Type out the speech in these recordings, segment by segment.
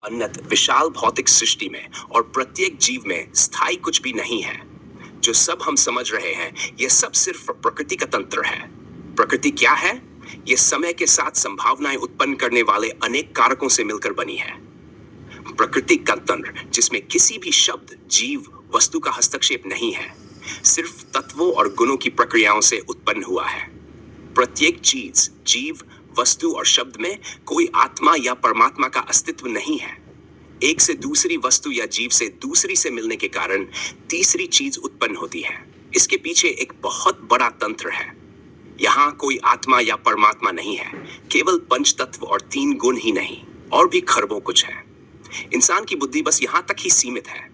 अन्नत विशाल भौतिक सृष्टि में और प्रत्येक जीव में स्थायी कुछ भी नहीं है। जो सब हम समझ रहे हैं यह सब सिर्फ प्रकृति का तंत्र है। प्रकृति क्या है? यह समय के साथ संभावनाएं उत्पन्न करने वाले अनेक कारकों से मिलकर बनी है। प्रकृति का तंत्र जिसमें किसी भी शब्द, जीव, वस्तु का हस्तक्षेप नहीं है, सिर्फ तत्वों और गुणों की प्रक्रियाओं से उत्पन्न हुआ है। प्रत्येक चीज, जीव, वस्तु और शब्द में कोई आत्मा या परमात्मा का अस्तित्व नहीं है। एक से दूसरी वस्तु या जीव से दूसरी से मिलने के कारण तीसरी चीज उत्पन्न होती है। इसके पीछे एक बहुत बड़ा तंत्र है। यहाँ कोई आत्मा या परमात्मा नहीं है, केवल पंच तत्व और तीन गुण ही नहीं, और भी खरबों कुछ है। इंसान की बुद्धि बस यहाँ तक ही सीमित है।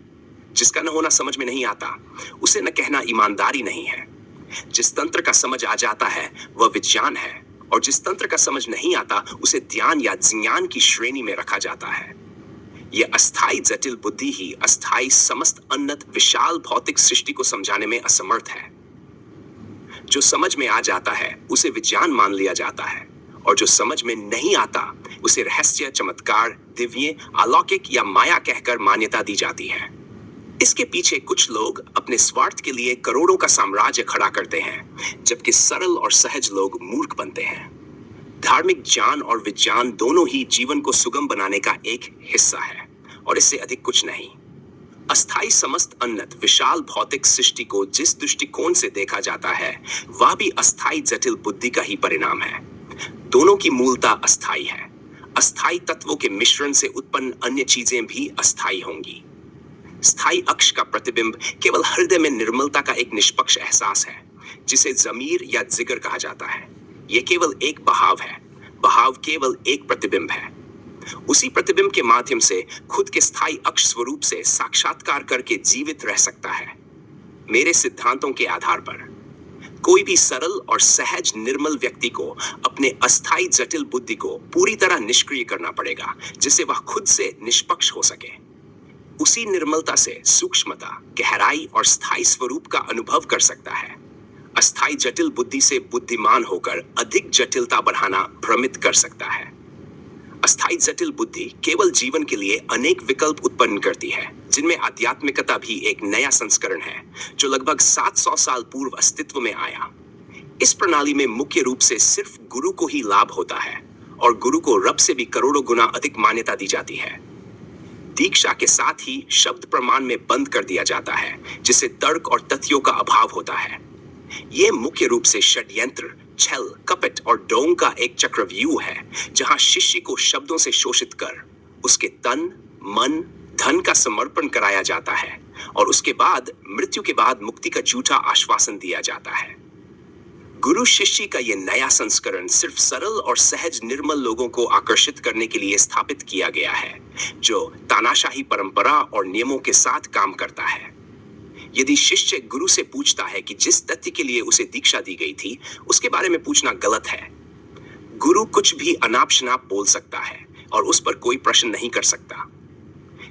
जिसका न होना समझ में नहीं आता, उसे न कहना ईमानदारी नहीं है। जिस तंत्र का समझ आ जाता है वह विज्ञान है, और जिस तंत्र का समझ नहीं आता उसे ध्यान या ज्ञान की श्रेणी में रखा जाता है। यह अस्थाई जटिल बुद्धि ही अस्थाई समस्त उन्नत विशाल भौतिक सृष्टि को समझाने में असमर्थ है। जो समझ में आ जाता है उसे विज्ञान मान लिया जाता है, और जो समझ में नहीं आता उसे रहस्य, चमत्कार, दिव्य, अलौकिक या माया कहकर मान्यता दी जाती है। इसके पीछे कुछ लोग अपने स्वार्थ के लिए करोड़ों का साम्राज्य खड़ा करते हैं, जबकि सरल और सहज लोग मूर्ख बनते हैं। धार्मिक ज्ञान और विज्ञान दोनों ही जीवन को सुगम बनाने का एक हिस्सा है, और इससे अधिक कुछ नहीं। अस्थाई समस्त उन्नत विशाल भौतिक सृष्टि को जिस दृष्टिकोण से देखा जाता है वह भी अस्थाई जटिल बुद्धि का ही परिणाम है। दोनों की मूलता अस्थाई है। अस्थाई तत्वों के मिश्रण से उत्पन्न अन्य चीजें भी अस्थाई होंगी। स्थायी अक्ष का प्रतिबिंब केवल हृदय में निर्मलता का एक निष्पक्ष एहसास है, जिसे जमीर या जिगर कहा जाता है। यह केवल एक बहाव है। बहाव केवल एक प्रतिबिंब है। उसी प्रतिबिंब के माध्यम से खुद के स्थायी अक्ष स्वरूप से साक्षात्कार करके जीवित रह सकता है। मेरे सिद्धांतों के आधार पर कोई भी सरल और सहज निर्मल व्यक्ति को अपने अस्थाई जटिल बुद्धि को पूरी तरह निष्क्रिय करना पड़ेगा, जिससे वह खुद से निष्पक्ष हो सके। उसी निर्मलता से सूक्ष्मता, गहराई और स्थायी स्वरूप का अनुभव कर सकता है। अस्थाई जटिल बुद्धि से बुद्धिमान होकर अधिक जटिलता बढ़ाना भ्रमित कर सकता है। अस्थाई जटिल बुद्धि केवल जीवन के लिए अनेक विकल्प उत्पन्न करती है, जिनमें आध्यात्मिकता भी एक नया संस्करण है, जो लगभग 700 साल पूर्व अस्तित्व में आया। इस प्रणाली में मुख्य रूप से सिर्फ गुरु को ही लाभ होता है, और गुरु को रब से भी करोड़ों गुना अधिक मान्यता दी जाती है। दीक्षा के साथ ही शब्द प्रमाण में बंद कर दिया जाता है, जिससे तर्क और तथ्यों का अभाव होता है। यह मुख्य रूप से षड्यंत्र, छल, कपट और ढोंग का एक चक्रव्यूह है, जहां शिष्य को शब्दों से शोषित कर उसके तन, मन, धन का समर्पण कराया जाता है, और उसके बाद मृत्यु के बाद मुक्ति का झूठा आश्वासन दिया जाता है। गुरु शिष्य का यह नया संस्करण सिर्फ सरल और सहज निर्मल लोगों को आकर्षित करने के लिए स्थापित किया गया है, जो तानाशाही परंपरा और नियमों के साथ काम करता है। यदि शिष्य गुरु से पूछता है कि जिस तथ्य के लिए उसे दीक्षा दी गई थी उसके बारे में पूछना गलत है। गुरु कुछ भी अनाप शनाप बोल सकता है और उस पर कोई प्रश्न नहीं कर सकता।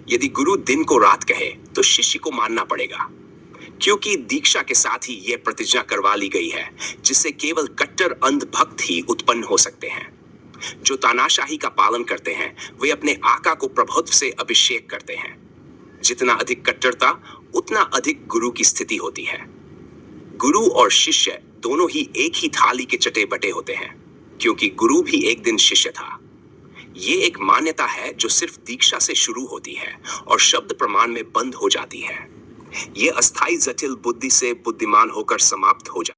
यदि गुरु दिन को रात कहे तो शिष्य को मानना पड़ेगा, क्योंकि दीक्षा के साथ ही यह प्रतिज्ञा करवा ली गई है, जिससे केवल कट्टर अंध भक्त ही उत्पन्न हो सकते हैं। जो तानाशाही का पालन करते हैं वे अपने आका को प्रभुत्व से अभिषेक करते हैं। जितना अधिक कट्टरता उतना अधिक गुरु की स्थिति होती है। गुरु और शिष्य दोनों ही एक ही थाली के चटे बटे होते हैं, क्योंकि गुरु भी एक दिन शिष्य था। ये एक मान्यता है जो सिर्फ दीक्षा से शुरू होती है और शब्द प्रमाण में बंद हो जाती है। ये अस्थाई जटिल बुद्धि से बुद्धिमान होकर समाप्त हो जाती है।